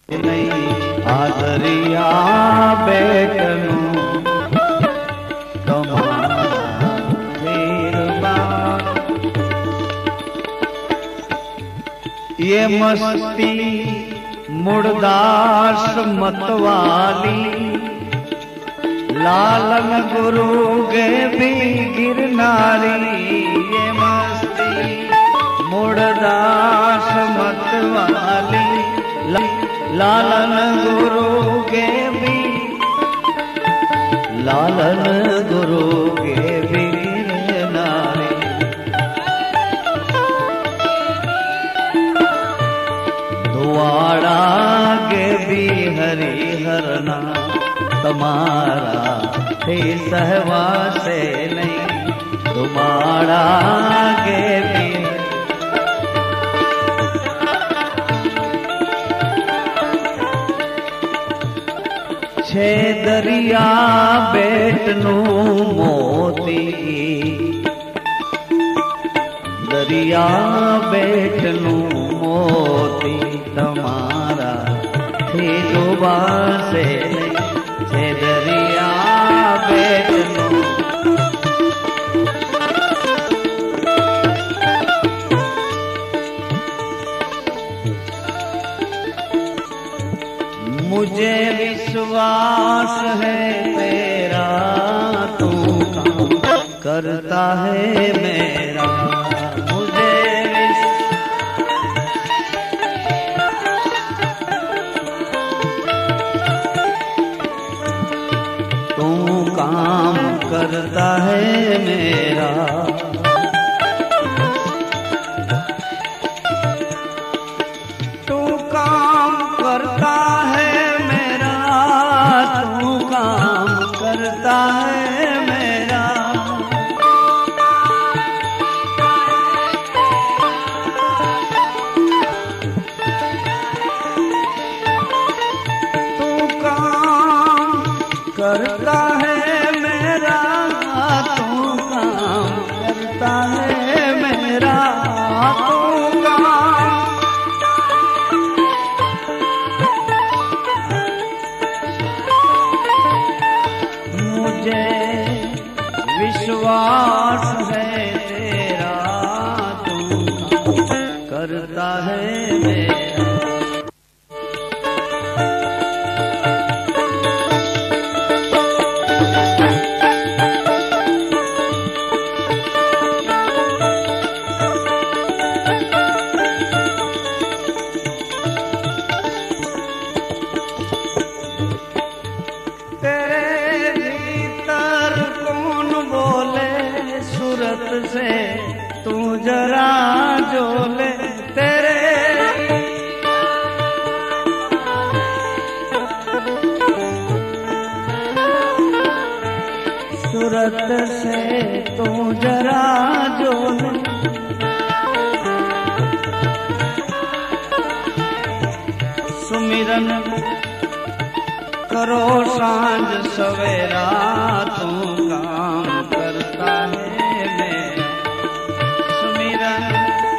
नहीं आदरिया बेटनू ये मस्ती मुर्दास मतवाली लालन गुरु गे भी गिरनारी। ये मस्ती मुर्दास मतवाली लालन गुरु गे भी लालन गुरु गे भी गिरनारी। दुआड़ा गे भी हरिहरना तुम्हारा थे सहवासे नहीं। दुआड़ा गे भी छे दरिया बेटनू मोती दरिया बेटनू मोती तुम्हारा थी डूबा से छे दरिया बेटनू। मुझे विश्वास है तेरा तू काम करता है मेरा। काम करता है मेरा तू काम करता है मेरा तू काम करता है मेरा। तू काम करता है करता है मेरा तू काम। मुझे विश्वास है तेरा तू काम करता है मेरा। से तू जरा जो ले तेरे सूरत से तू जरा जो ले। सुमिरन करो सांझ सवेरा तू काम करता है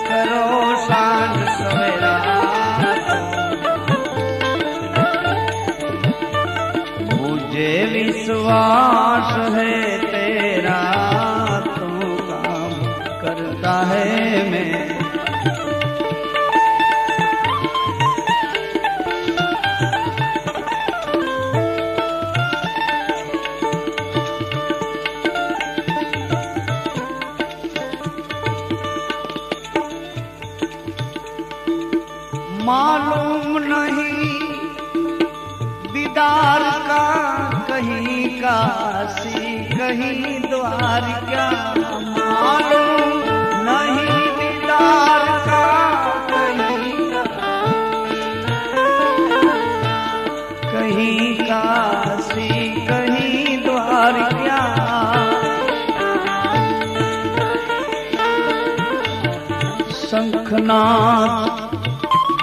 करो सांझ सवेरा। मुझे विश्वास है तेरा तू काम करता है मैं। मालूम नहीं दीदार का कहीं काशी कहीं द्वार क्या। मालूम नहीं दीदार का कहीं काशी कहीं द्वार क्या। शंखनाद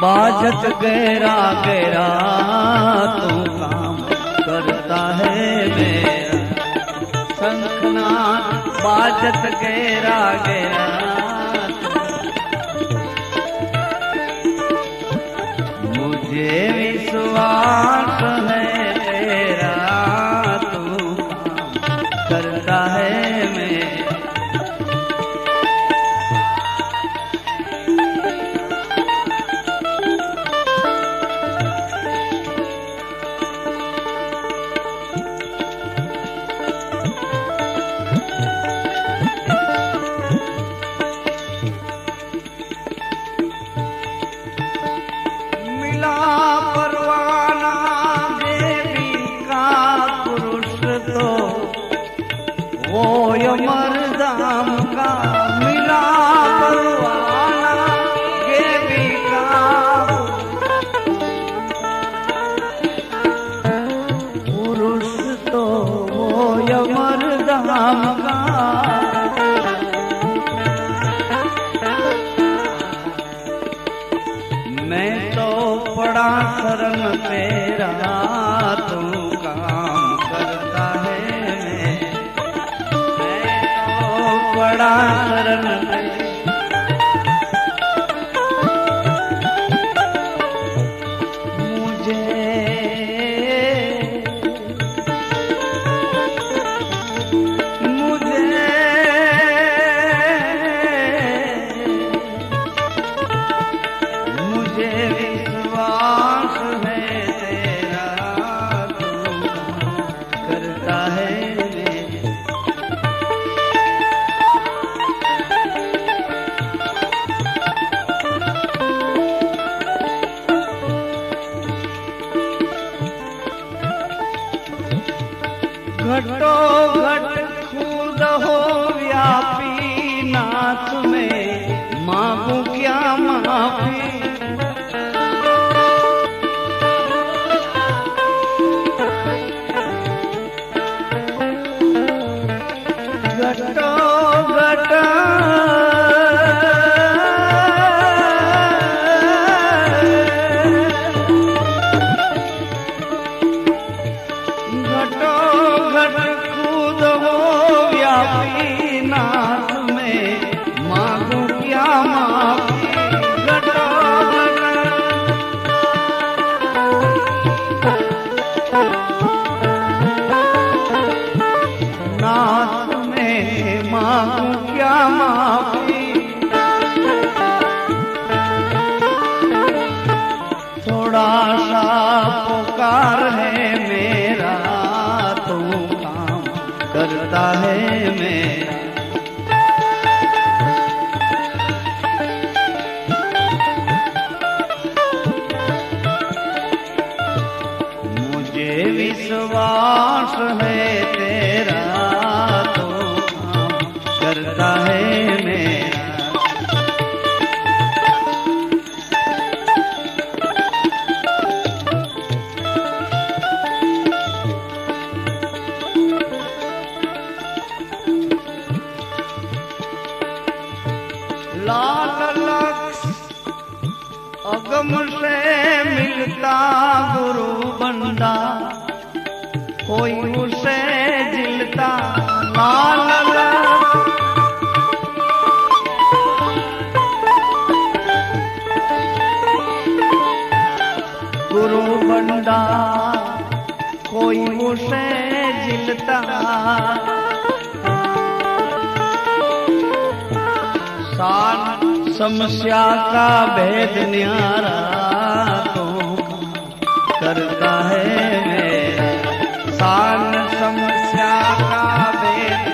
बाजत गहरा गहरा तू काम करता है मेरा। शंखनाद बाजत गहरा गहरा मुझे विश्वास है तेरा तू काम करता है मेरा। वो यमरदाम का मिला परवाना देवी का, पुरुष तो वो यमरदाम का। मैं तो पड़ा शरण तेरा तू काम करता है, बड़ा शरण मुझे विश्वास है तेरा तू करता है। घटो घट खुद हो व्यापी नाथ में मांगू क्या माफी। घटो घट खुद हो व्यापी नाथ में मांगू क्या माफी। नाथ में मांगू क्या माफी। थोड़ा सा पुकार है मेरा तू काम करता है मेरा। मुझे विश्वास है तेरा तू काम करता है मेरा। लाल लक्ष्य अगम से मिलता गुरु बंदा, कोई उसे जिलता। लाल लक्ष्य गुरु बंदा, कोई उसे जिलता। समस्या का भेद न्यारा तो करता है मेरा। सान समस्या का भेद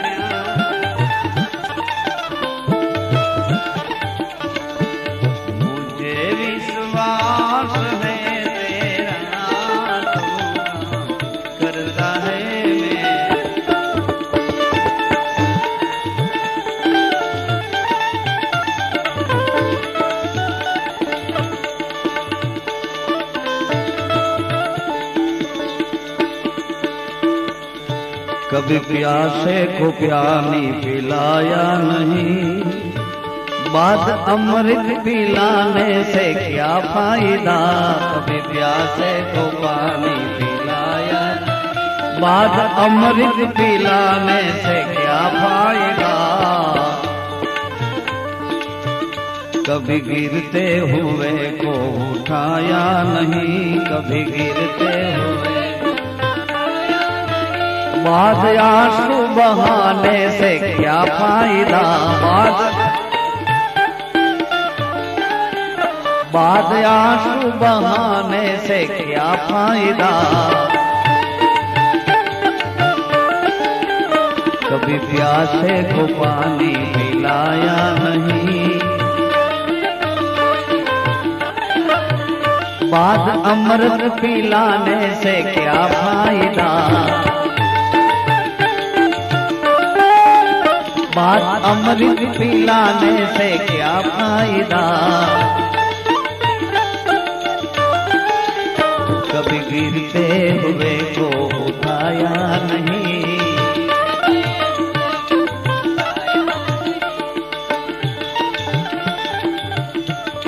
मुझे विश्वास है तेरा तो करता है मेरा। कभी प्यासे को प्यानी पिलाया नहीं, बाद अमृत पिलाने से क्या फायदा। कभी प्यासे को पानी पिलाया, बाद अमृत पिलाने से क्या फायदा। कभी गिरते हुए को उठाया नहीं, कभी गिरते हुए। बाद आंसू बहाने से क्या फायदा, बाद आंसू बहाने से क्या फायदा। कभी प्यासे को पानी पिलाया नहीं, बाद अमृत पिलाने से क्या फायदा। बाद अमृत पिलाने से क्या फायदा। कभी गिरते हुए को उठाया नहीं,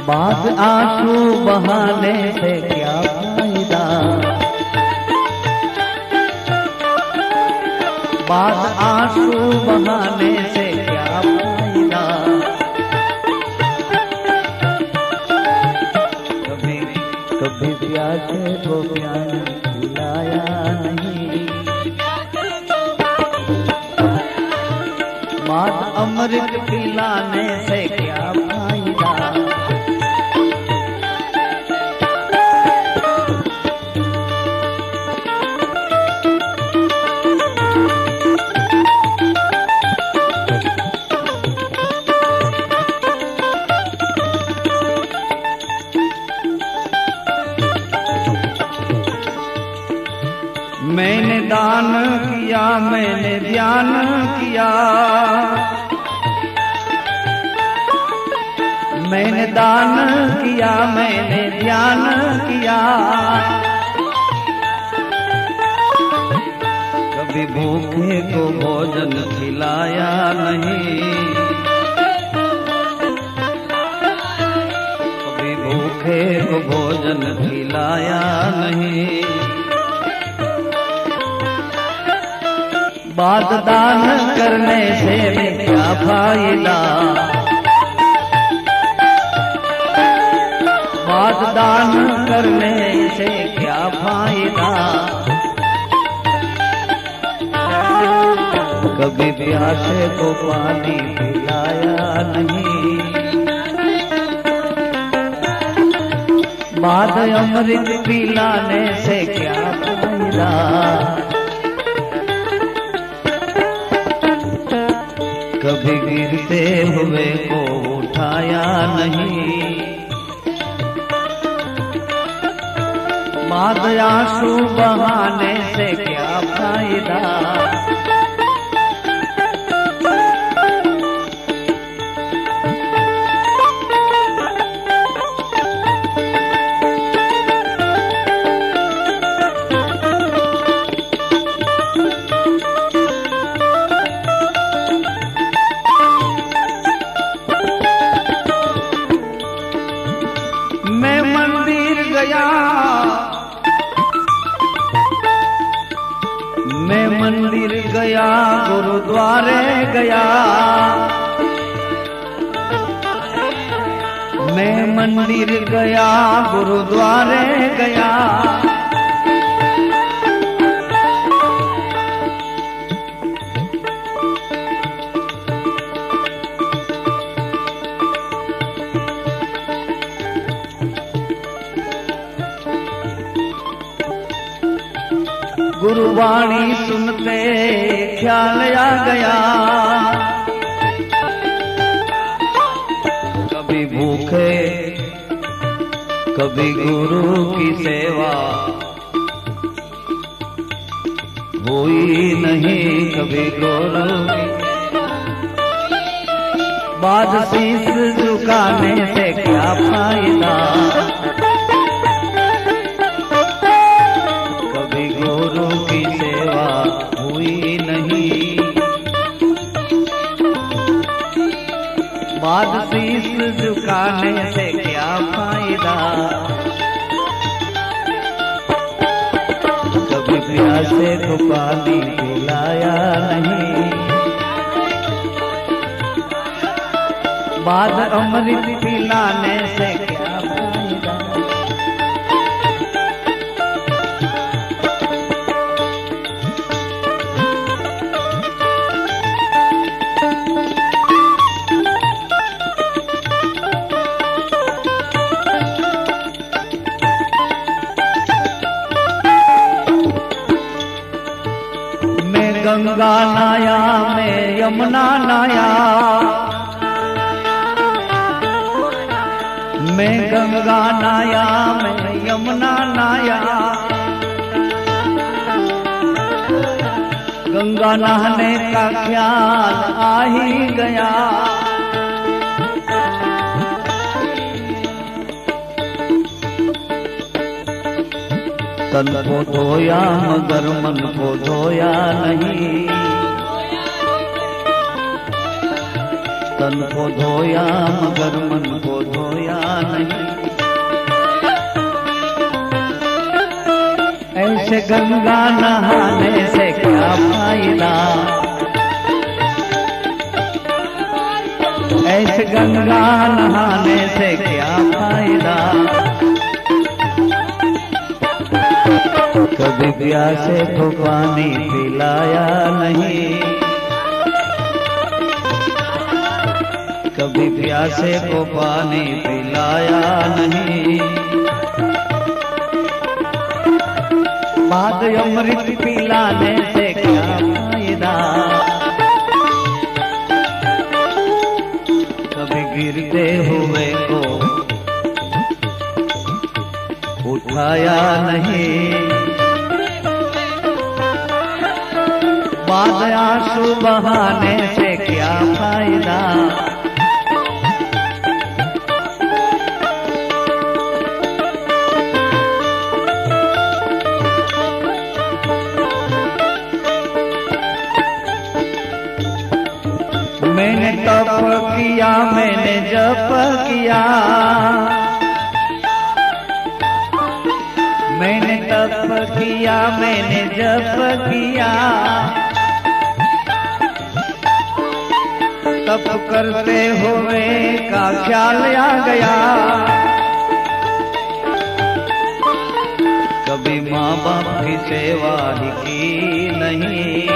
बाद आंसू बहाने से क्या फायदा। बाद आंसू बहाने से क्या फायदा। कभी कभी प्यासे को प्यार पिलाया नहीं, बाद अमृत पिलाने से क्या फायदा। मैंने दान किया, मैंने ध्यान किया, मैंने दान किया, मैंने ध्यान किया। कभी भूखे को भोजन खिलाया नहीं, कभी भूखे को भोजन खिलाया नहीं। बाद दान करने से क्या फायदा। बाद दान करने से क्या फायदा। कभी प्यासे को पानी पिलाया नहीं, बाद अमृत पिलाने से क्या फायदा। कभी गिरते हुए को उठाया नहीं, बाद आंसू बहाने से क्या फायदा। मैं मंदिर गया, मैं मंदिर गया, गुरुद्वारे गया, मैं मंदिर गया, गुरुद्वारे गया। गुरुवाणी सुनते ख्याल आ गया, कभी भूखे कभी गुरु की सेवा हुई नहीं, कभी गुरु की। बाद शीश झुकाने से क्या फायदा। गुरु की सेवा हुई नहीं, बाद शीश झुकाने से क्या फायदा। कभी प्यासे को पानी पिलाया नहीं, बाद अमृत पिलाने से क्या फायदा। मैं गंगा नाया, मैं यमुना नाया, मैं गंगा नाया, मैं यमुना नाया। गंगा नहाने का ख्याल आ ही गया। तन को धोया मगर मन को धोया नहीं। तन को धोया मगर मन को धोया नहीं। ऐसे गंगा नहाने से क्या फायदा। ऐसे गंगा नहाने से क्या फायदा। कभी प्यासे को पानी पिलाया नहीं। कभी प्यासे को पानी पिलाया नहीं। बाद अमृत पिलाने से क्या फायदा। कभी गिरते हुए को उठाया नहीं। बाद आंसू बहाने से क्या फायदा। मैंने तप किया, मैंने जप किया। मैंने तप किया, मैंने जप किया। तप करते हुए का ख्याल आ गया। कभी माँ बाप की सेवा ही की नहीं।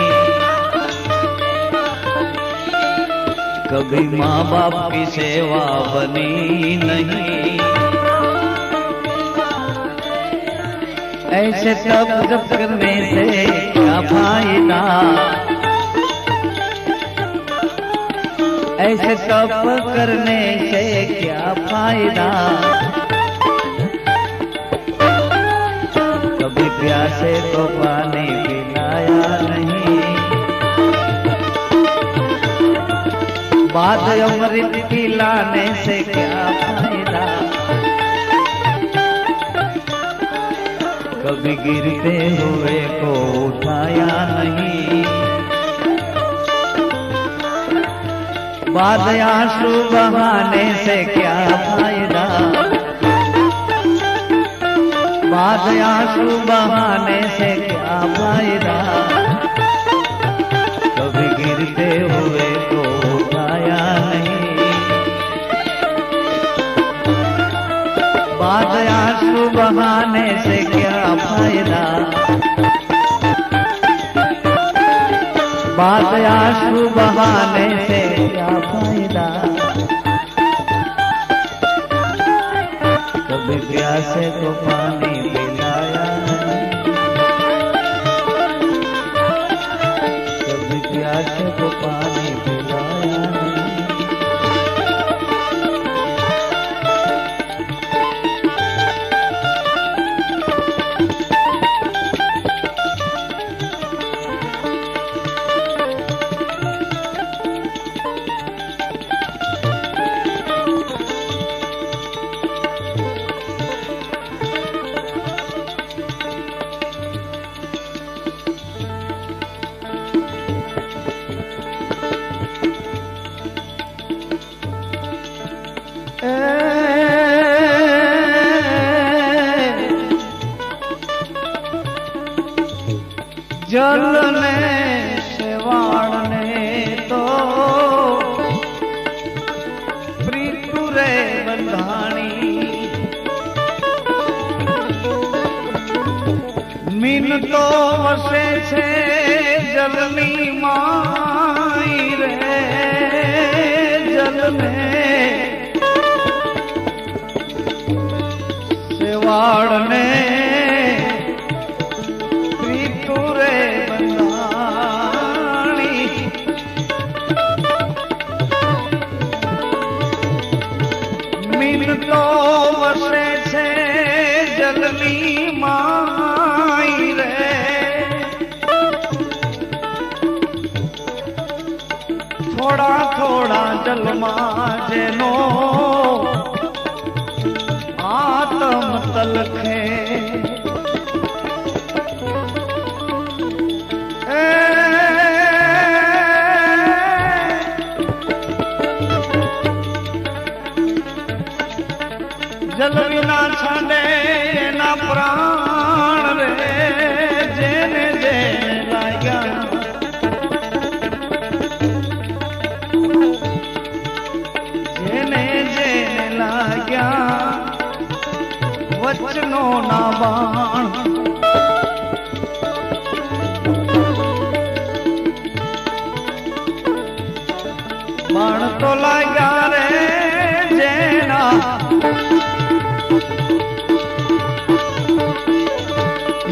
कभी माँ बाप की सेवा बनी नहीं। ऐसे तप जप करने से क्या फायदा। ऐसे तप करने से क्या फायदा। कभी प्यासे को पानी पिलाया नहीं। बाद अमृत पिलाने से क्या फायदा। कभी गिरते हुए को उठाया नहीं। बाद आंसू बहाने से क्या फायदा। बाद आंसू बहाने से क्या फायदा। कभी गिरते हुए को उठाया नहीं। बाद आंसू बहाने से क्या फायदा। बाद आंसू बहाने से क्या फायदा। कभी प्यासे को पानी पिलाया नहीं। कभी प्यासे को पानी पिलाया नहीं। जलने से वाणने तो મીન તો વસે છે જલની માઈ રે જલને સેવાળને પ્રીતુ રે બંધાણી મીન તો વસે છે જલની માઈ રે થોડા થોડા જલમાં જેનો આત્મ તલખે જલ વિના છાંડે એના પ્રાણ રે જેને જેને લાગ્યા જેને જેને લાગ્યા વચનો ના બાણ બાણ તો લાગ્યા રે જેના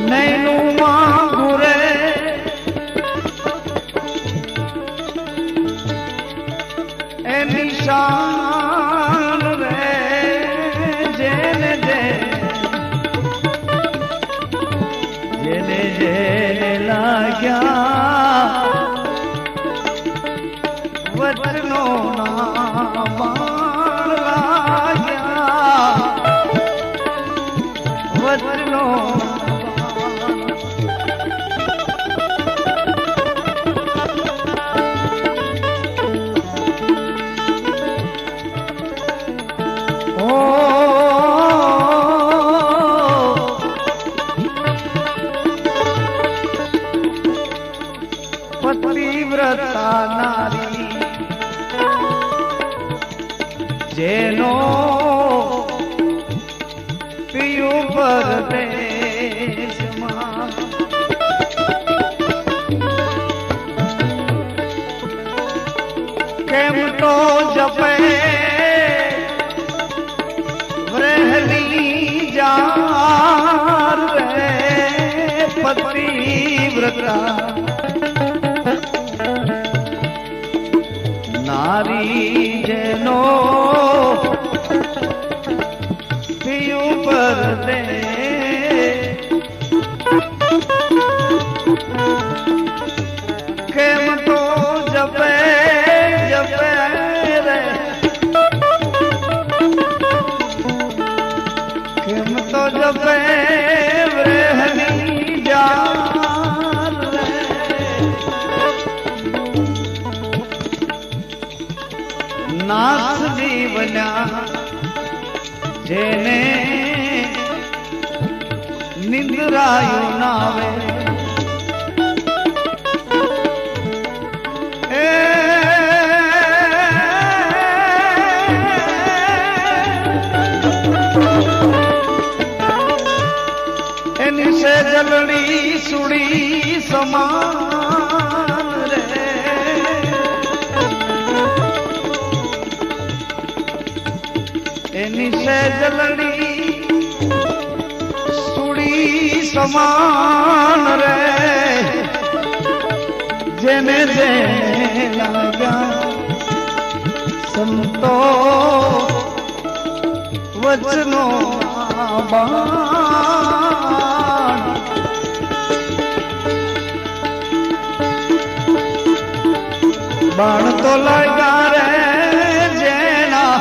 નૈનું માંગુ રે એ નિશાન રે જેને જેને જેને લાગ્યા વચનો ના બાણ લાગ્યા વચનો પતિવ્રતા નારી જેનો પિયું પરદેશમાં કેમ તો જપે વહેલી જાર રે પતિવ્રતા નારી જેનો પિયું પરદે કેમ તો જપે જપે રે કેમ તો જપે વહેલી જાર રે નાથ જીવના જેને નિંદ્રાયું નાવે એની સે જલડી સુડી સમાન રે એની સે જલડી સુડી સમાન રે જેને જેને લાગ્યા સંતો વચનો બાણ બાણ તો લાગ્યા રે જેના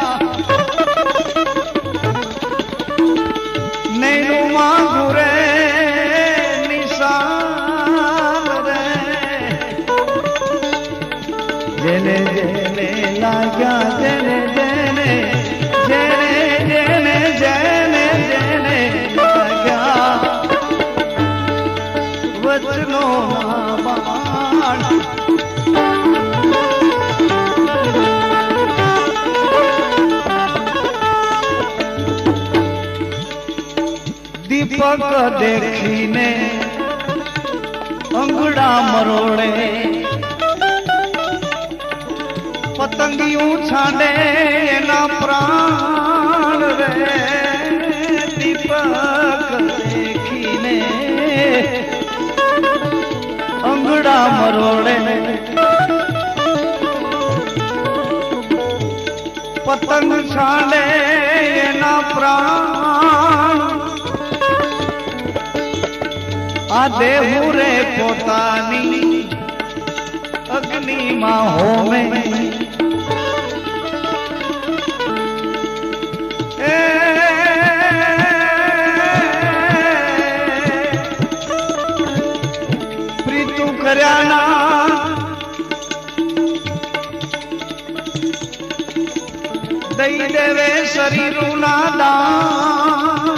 નૈનું માંગુ રે નિશાન રે જેને જેને લાગ્યા જેને જેને જેને જેને જેને જેને લાગ્યા વચનો બાણ દીપક દેખીને अंगड़ा मरोड़े पतंगियों छाड़े ना प्राण रे दीपक देखीने अंगड़ा मरोड़े पतंग छाड़े ना प्राण आ देहू रे पोतानी अग्नि मां होवे प्रीतु कर्याना दई देवे शरीर ना दान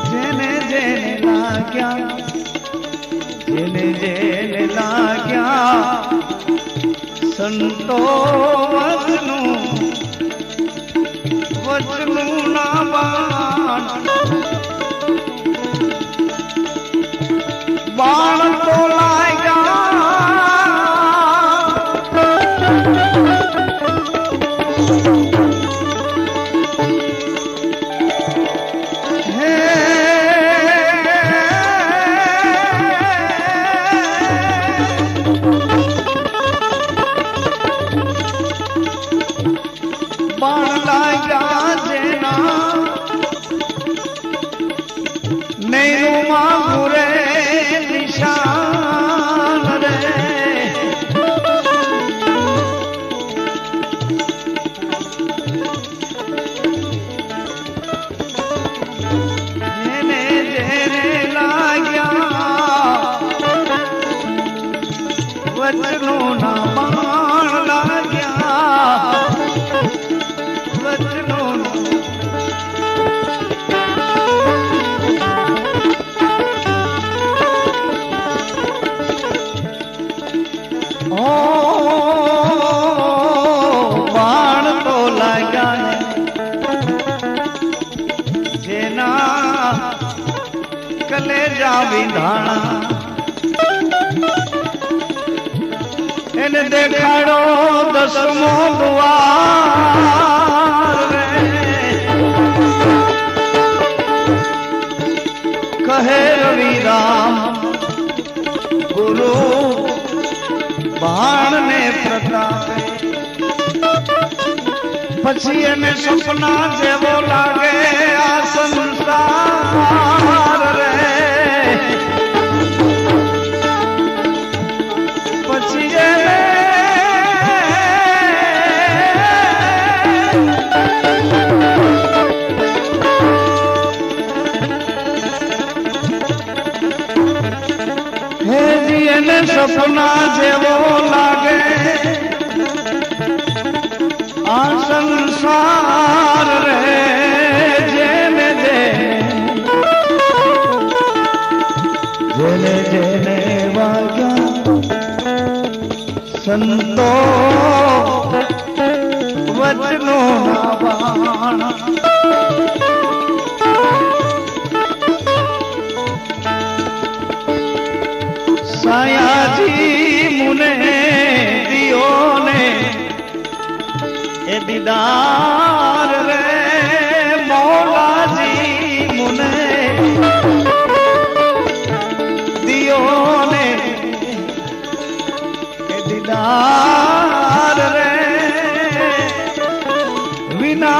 जेने जेने लाग्या जेने जेने लाग्या संतो वचनू ना बाण बाण तो लाएगा वचनों ना बाण लाग्या वचनों ओ बाण तो लाग्या जेना कलेजा विधाना એને દેખાડો દસમો દ્વાર કહે રવિ રામ ગુરુ બાણ ને પ્રતાપે પછી એને સપના જેવો લાગે આ સંસાર રે सपना जेवो लागे आ संसार रे जेने जेने जेने वाग्या संतो वचनो ना बाण सायाजी मुने दियो ने ए दीदार रे मौला जी मुने दियो ने ए दीदार रे बिना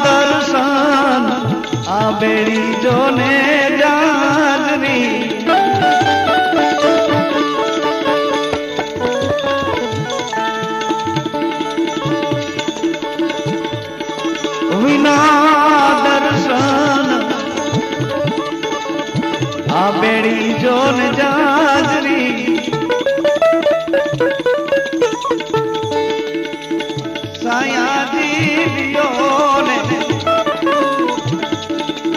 दर्शन आ बेड़ी जो ने जाजरी विना दर्शन आ बेड़ी जोन जाजरी साया जी दियो ने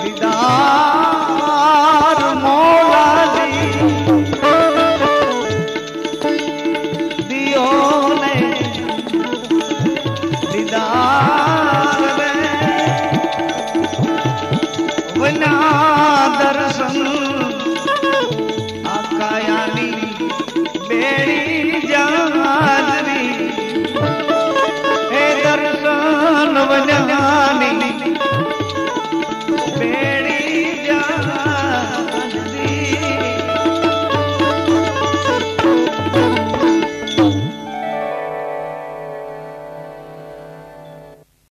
दीदार मौला जी दियो ने दीदार बेड़ी जहाजरी हे दर्शन वञण